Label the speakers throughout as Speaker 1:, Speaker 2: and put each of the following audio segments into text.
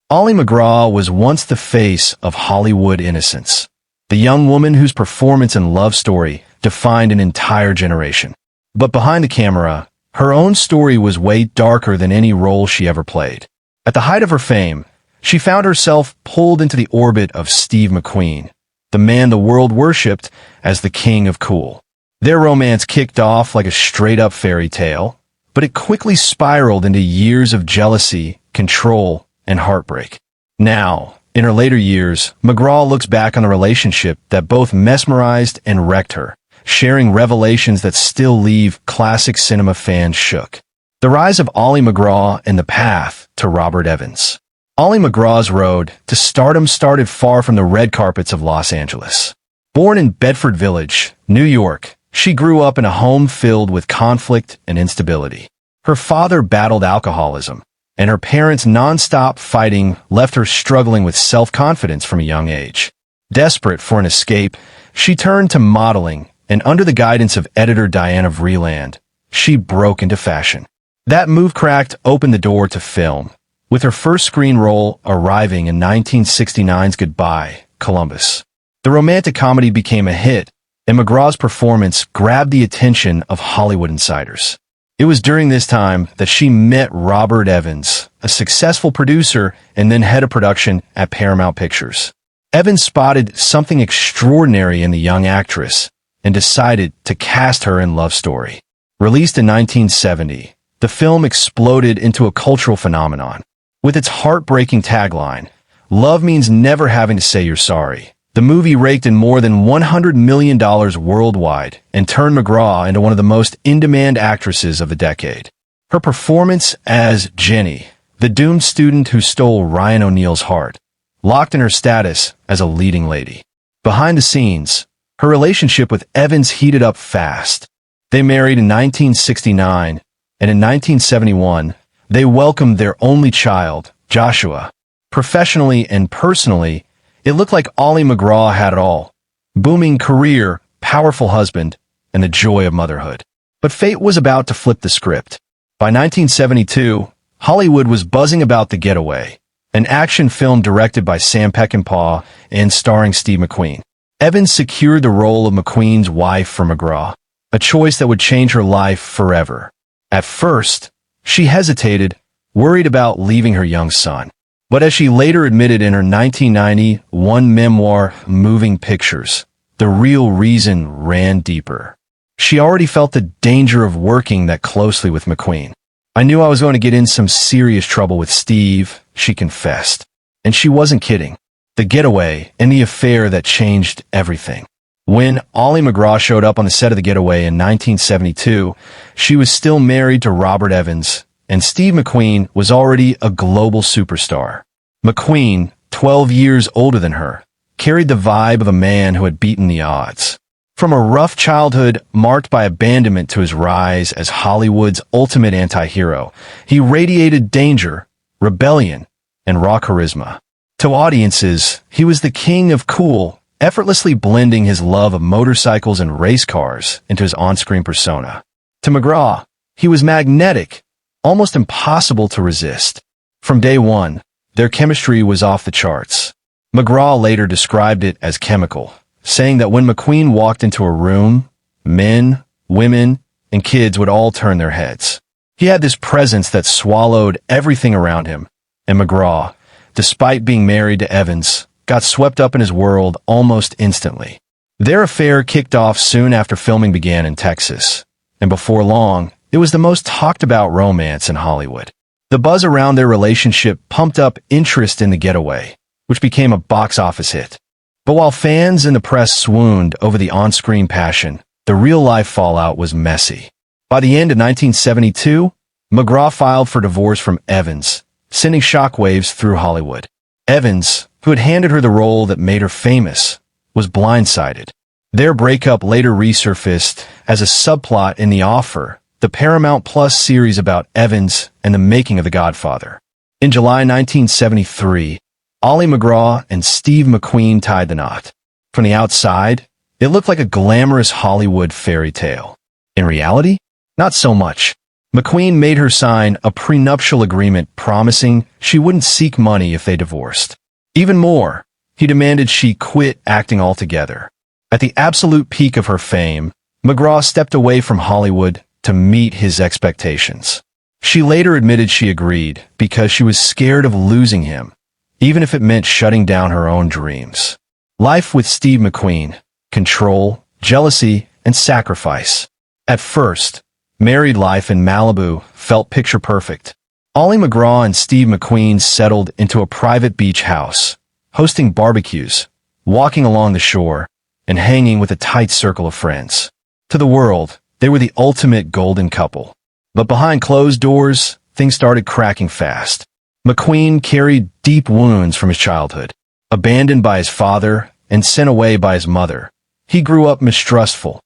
Speaker 1: Ollie MacGraw was once the face of Hollywood innocence, the young woman whose performance and love story defined an entire generation. But behind the camera, her own story was way darker than any role she ever played. At the height of her fame, she found herself pulled into the orbit of Steve McQueen, the man the world worshipped as the king of cool. Their romance kicked off like a straight-up fairy tale, but it quickly spiraled into years of jealousy, control, and heartbreak. Now, in her later years, MacGraw looks back on a relationship that both mesmerized and wrecked her, sharing revelations that still leave classic cinema fans shook. The rise of Ollie MacGraw and the path to Robert Evans. Ollie MacGraw's road to stardom started far from the red carpets of Los Angeles. Born in Bedford Village, New York, she grew up in a home filled with conflict and instability. Her father battled alcoholism, and her parents' nonstop fighting left her struggling with self-confidence from a young age. Desperate for an escape, she turned to modeling, and under the guidance of editor Diana Vreeland, she broke into fashion. That move cracked open the door to film, with her first screen role arriving in 1969's Goodbye, Columbus. The romantic comedy became a hit, and MacGraw's performance grabbed the attention of Hollywood insiders. It was during this time that she met Robert Evans, a successful producer and then head of production at Paramount Pictures. Evans spotted something extraordinary in the young actress and decided to cast her in Love Story. Released in 1970, the film exploded into a cultural phenomenon. With its heartbreaking tagline, "Love means never having to say you're sorry," the movie raked in more than $100 million worldwide and turned MacGraw into one of the most in-demand actresses of the decade. Her performance as Jenny, the doomed student who stole Ryan O'Neal's heart, locked in her status as a leading lady. Behind the scenes, her relationship with Evans heated up fast. They married in 1969, and in 1971, they welcomed their only child, Joshua. Professionally and personally, it looked like Ollie MacGraw had it all: booming career, powerful husband, and the joy of motherhood. But fate was about to flip the script. By 1972, Hollywood was buzzing about The Getaway, an action film directed by Sam Peckinpah and starring Steve McQueen. Evans secured the role of McQueen's wife for MacGraw, a choice that would change her life forever. At first, she hesitated, worried about leaving her young son. But as she later admitted in her 1991 memoir, Moving Pictures, the real reason ran deeper. She already felt the danger of working that closely with McQueen. "I knew I was going to get in some serious trouble with Steve," she confessed. And she wasn't kidding. The Getaway and the affair that changed everything. When Ollie MacGraw showed up on the set of The Getaway in 1972, she was still married to Robert Evans, and Steve McQueen was already a global superstar. McQueen, 12 years older than her, carried the vibe of a man who had beaten the odds. From a rough childhood marked by abandonment to his rise as Hollywood's ultimate anti-hero, he radiated danger, rebellion, and raw charisma. To audiences, he was the king of cool, effortlessly blending his love of motorcycles and race cars into his on-screen persona. To MacGraw, he was magnetic, almost impossible to resist. From day one, their chemistry was off the charts. MacGraw later described it as chemical, saying that when McQueen walked into a room, men, women, and kids would all turn their heads. He had this presence that swallowed everything around him, and MacGraw, despite being married to Evans, got swept up in his world almost instantly. Their affair kicked off soon after filming began in Texas, and before long, it was the most talked about romance in Hollywood. The buzz around their relationship pumped up interest in The Getaway, which became a box office hit. But while fans and the press swooned over the on-screen passion, the real-life fallout was messy. By the end of 1972, MacGraw filed for divorce from Evans, sending shockwaves through Hollywood. Evans, who had handed her the role that made her famous, was blindsided. Their breakup later resurfaced as a subplot in The Offer, the Paramount Plus series about Evans and the making of The Godfather. In July 1973, Ollie MacGraw and Steve McQueen tied the knot. From the outside, it looked like a glamorous Hollywood fairy tale. In reality, not so much. McQueen made her sign a prenuptial agreement promising she wouldn't seek money if they divorced. Even more, he demanded she quit acting altogether. At the absolute peak of her fame, MacGraw stepped away from Hollywood to meet his expectations. She later admitted she agreed because she was scared of losing him, even if it meant shutting down her own dreams. Life with Steve McQueen: control, jealousy, and sacrifice. At first, married life in Malibu felt picture perfect. Ollie MacGraw and Steve McQueen settled into a private beach house, hosting barbecues, walking along the shore, and hanging with a tight circle of friends. To the world, they were the ultimate golden couple. But behind closed doors, things started cracking fast. McQueen carried deep wounds from his childhood. Abandoned by his father and sent away by his mother, he grew up mistrustful,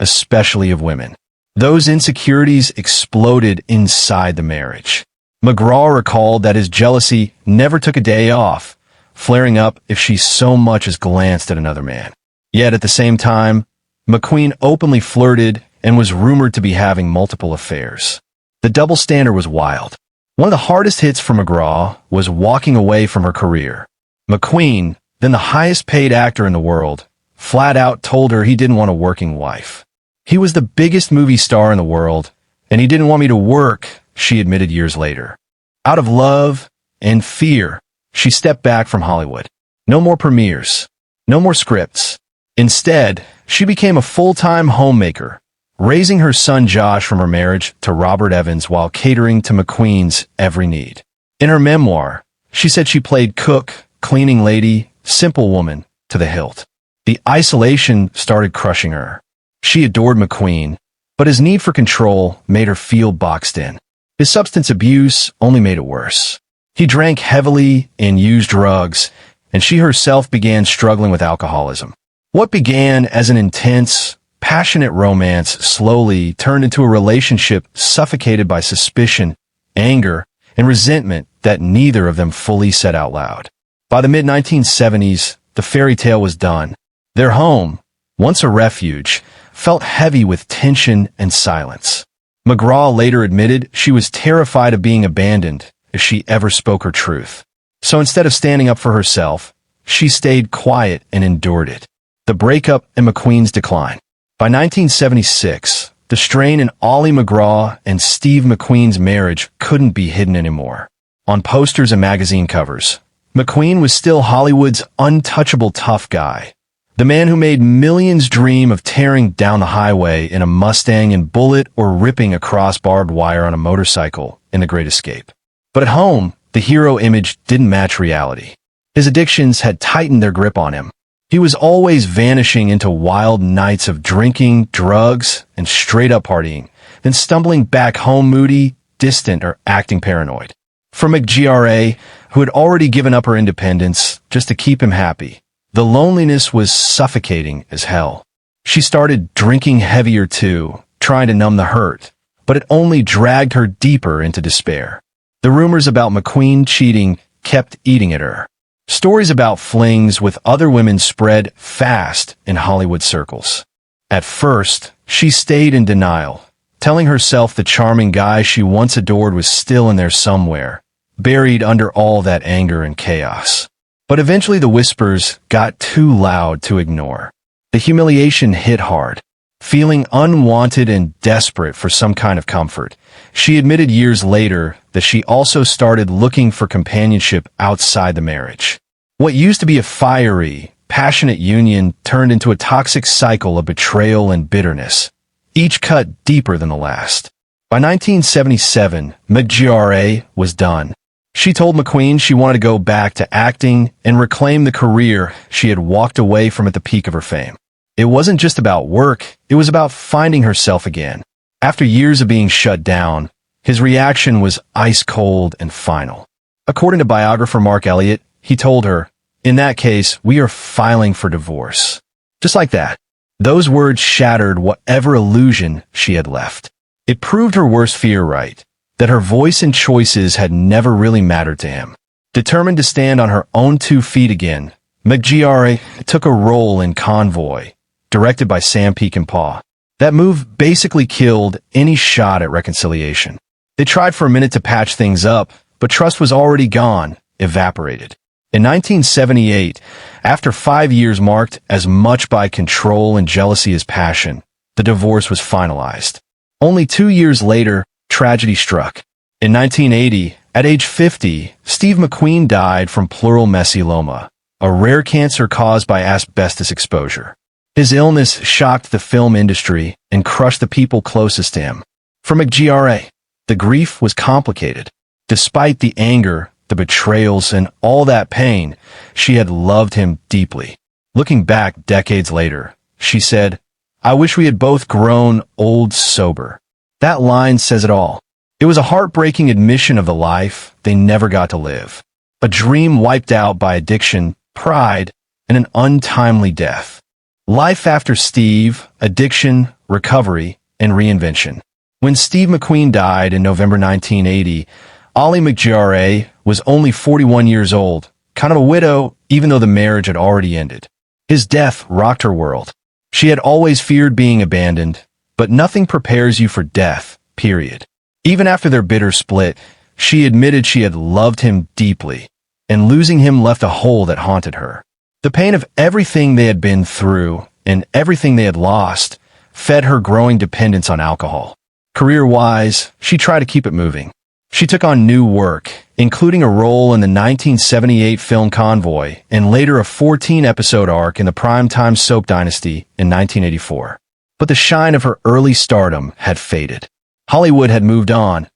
Speaker 1: especially of women. Those insecurities exploded inside the marriage. MacGraw recalled that his jealousy never took a day off, flaring up if she so much as glanced at another man. Yet at the same time, McQueen openly flirted and was rumored to be having multiple affairs. The double standard was wild. One of the hardest hits for MacGraw was walking away from her career. McQueen, then the highest paid actor in the world, flat out told her he didn't want a working wife. He was the biggest movie star in the world, and he didn't want me to work, she admitted years later. Out of love and fear, she stepped back from Hollywood. No more premieres. No more scripts. Instead, she became a full-time homemaker, raising her son Josh from her marriage to Robert Evans while catering to McQueen's every need. In her memoir, she said she played cook, cleaning lady, simple woman to the hilt. The isolation started crushing her. She adored McQueen, but his need for control made her feel boxed in. His substance abuse only made it worse. He drank heavily and used drugs, and she herself began struggling with alcoholism. What began as an intense, passionate romance slowly turned into a relationship suffocated by suspicion, anger, and resentment that neither of them fully said out loud. By the mid-1970s, the fairy tale was done. Their home, once a refuge, felt heavy with tension and silence. MacGraw later admitted she was terrified of being abandoned if she ever spoke her truth. So instead of standing up for herself, she stayed quiet and endured it. The breakup and McQueen's decline. By 1976, the strain in Ollie MacGraw and Steve McQueen's marriage couldn't be hidden anymore. On posters and magazine covers, McQueen was still Hollywood's untouchable tough guy. The man who made millions dream of tearing down the highway in a Mustang and Bullet or ripping across barbed wire on a motorcycle in The Great Escape. But at home, the hero image didn't match reality. His addictions had tightened their grip on him. He was always vanishing into wild nights of drinking, drugs, and straight-up partying, then stumbling back home moody, distant, or acting paranoid. For MacGraw, who had already given up her independence just to keep him happy, the loneliness was suffocating as hell. She started drinking heavier too, trying to numb the hurt, but it only dragged her deeper into despair. The rumors about McQueen cheating kept eating at her. Stories about flings with other women spread fast in Hollywood circles. At first, she stayed in denial, telling herself the charming guy she once adored was still in there somewhere, buried under all that anger and chaos. But eventually the whispers got too loud to ignore. The humiliation hit hard. Feeling unwanted and desperate for some kind of comfort, she admitted years later that she also started looking for companionship outside the marriage. What used to be a fiery, passionate union turned into a toxic cycle of betrayal and bitterness, each cut deeper than the last. By 1977, MacGraw was done. She told McQueen she wanted to go back to acting and reclaim the career she had walked away from at the peak of her fame. It wasn't just about work, it was about finding herself again. After years of being shut down, his reaction was ice cold and final. According to biographer Mark Elliott, he told her, "In that case, we are filing for divorce." Just like that. Those words shattered whatever illusion she had left. It proved her worst fear right, that her voice and choices had never really mattered to him. Determined to stand on her own 2 feet again, MacGraw took a role in Convoy, directed by Sam Peckinpah. That move basically killed any shot at reconciliation. They tried for a minute to patch things up, but trust was already gone, evaporated. In 1978, after 5 years marked as much by control and jealousy as passion, the divorce was finalized. Only 2 years later, tragedy struck. In 1980, at age 50, Steve McQueen died from pleural mesothelioma, a rare cancer caused by asbestos exposure. His illness shocked the film industry and crushed the people closest to him. For MacGraw, the grief was complicated. Despite the anger, the betrayals, and all that pain, she had loved him deeply. Looking back decades later, she said, "I wish we had both grown old sober." That line says it all. It was a heartbreaking admission of the life they never got to live. A dream wiped out by addiction, pride, and an untimely death. Life after Steve, addiction, recovery, and reinvention. When Steve McQueen died in November 1980, Ollie MacGraw was only 41 years old, kind of a widow, even though the marriage had already ended. His death rocked her world. She had always feared being abandoned, but nothing prepares you for death, period. Even after their bitter split, she admitted she had loved him deeply, and losing him left a hole that haunted her. The pain of everything they had been through and everything they had lost fed her growing dependence on alcohol. Career-wise, she tried to keep it moving. She took on new work, including a role in the 1978 film Convoy and later a 14-episode arc in the primetime soap Dynasty in 1984. But the shine of her early stardom had faded. Hollywood had moved on,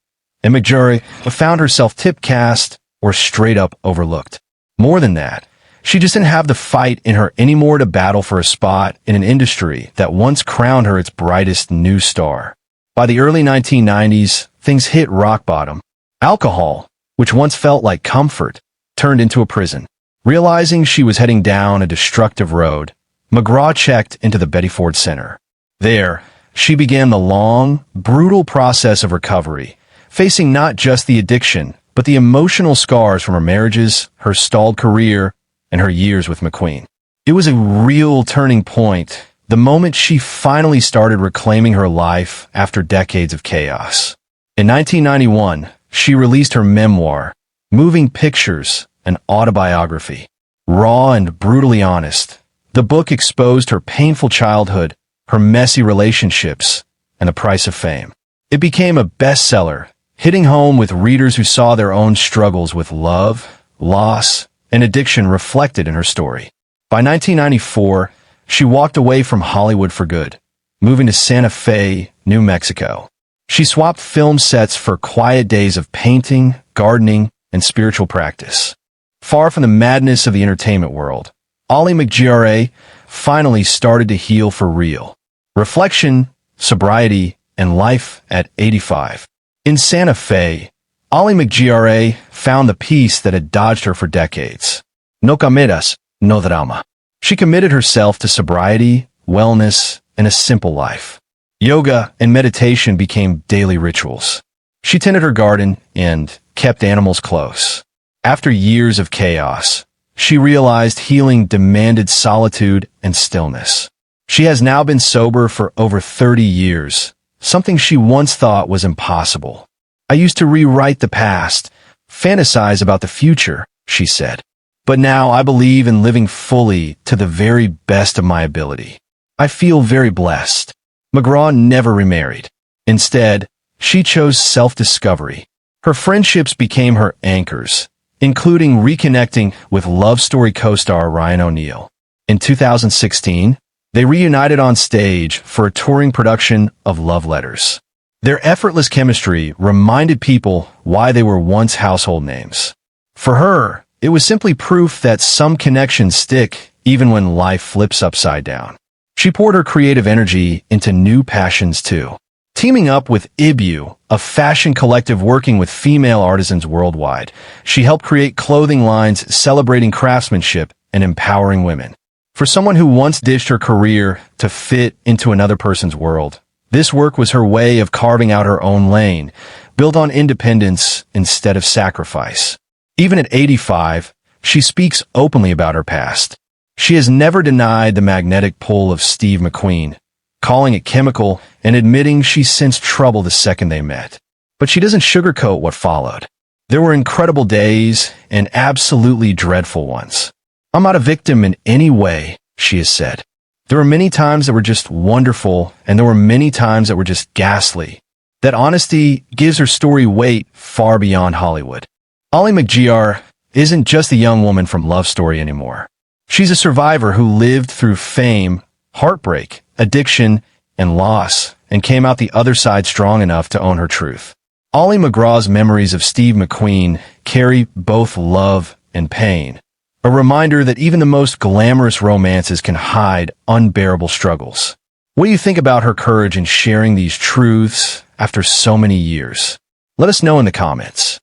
Speaker 1: and MacGraw found herself typecast or straight up overlooked. More than that, she just didn't have the fight in her anymore to battle for a spot in an industry that once crowned her its brightest new star. By the early 1990s, things hit rock bottom. Alcohol, which once felt like comfort, turned into a prison. Realizing she was heading down a destructive road, MacGraw checked into the Betty Ford Center. There, she began the long, brutal process of recovery, facing not just the addiction, but the emotional scars from her marriages, her stalled career, and her years with McQueen. It was a real turning point, the moment she finally started reclaiming her life after decades of chaos. In 1991, she released her memoir, Moving Pictures, an autobiography. Raw and brutally honest, the book exposed her painful childhood, her messy relationships, and the price of fame. It became a bestseller, hitting home with readers who saw their own struggles with love, loss, and addiction reflected in her story. By 1994, she walked away from Hollywood for good, moving to Santa Fe, New Mexico. She swapped film sets for quiet days of painting, gardening, and spiritual practice. Far from the madness of the entertainment world, Ollie MacGraw finally started to heal for real. Reflection, sobriety, and life at 85. In Santa Fe, Ollie MacGraw found the peace that had dodged her for decades. No cameras, no drama. She committed herself to sobriety, wellness, and a simple life. Yoga and meditation became daily rituals. She tended her garden and kept animals close. After years of chaos, she realized healing demanded solitude and stillness. She has now been sober for over 30 years, something she once thought was impossible. "I used to rewrite the past, fantasize about the future," she said. "But now I believe in living fully to the very best of my ability. I feel very blessed." MacGraw never remarried. Instead, she chose self-discovery. Her friendships became her anchors, including reconnecting with Love Story co-star Ryan O'Neal. In 2016, they reunited on stage for a touring production of Love Letters. Their effortless chemistry reminded people why they were once household names. For her, it was simply proof that some connections stick even when life flips upside down. She poured her creative energy into new passions too. Teaming up with Ibu, a fashion collective working with female artisans worldwide, she helped create clothing lines celebrating craftsmanship and empowering women. For someone who once ditched her career to fit into another person's world, this work was her way of carving out her own lane, built on independence instead of sacrifice. Even at 85, she speaks openly about her past. She has never denied the magnetic pull of Steve McQueen, calling it chemical and admitting she sensed trouble the second they met. But she doesn't sugarcoat what followed. There were incredible days and absolutely dreadful ones. "I'm not a victim in any way," she has said. "There were many times that were just wonderful, and there were many times that were just ghastly." That honesty gives her story weight far beyond Hollywood. Ally McGraw isn't just a young woman from Love Story anymore. She's a survivor who lived through fame, heartbreak, addiction, and loss, and came out the other side strong enough to own her truth. Ally McGraw's memories of Steve McQueen carry both love and pain, a reminder that even the most glamorous romances can hide unbearable struggles. What do you think about her courage in sharing these truths after so many years? Let us know in the comments.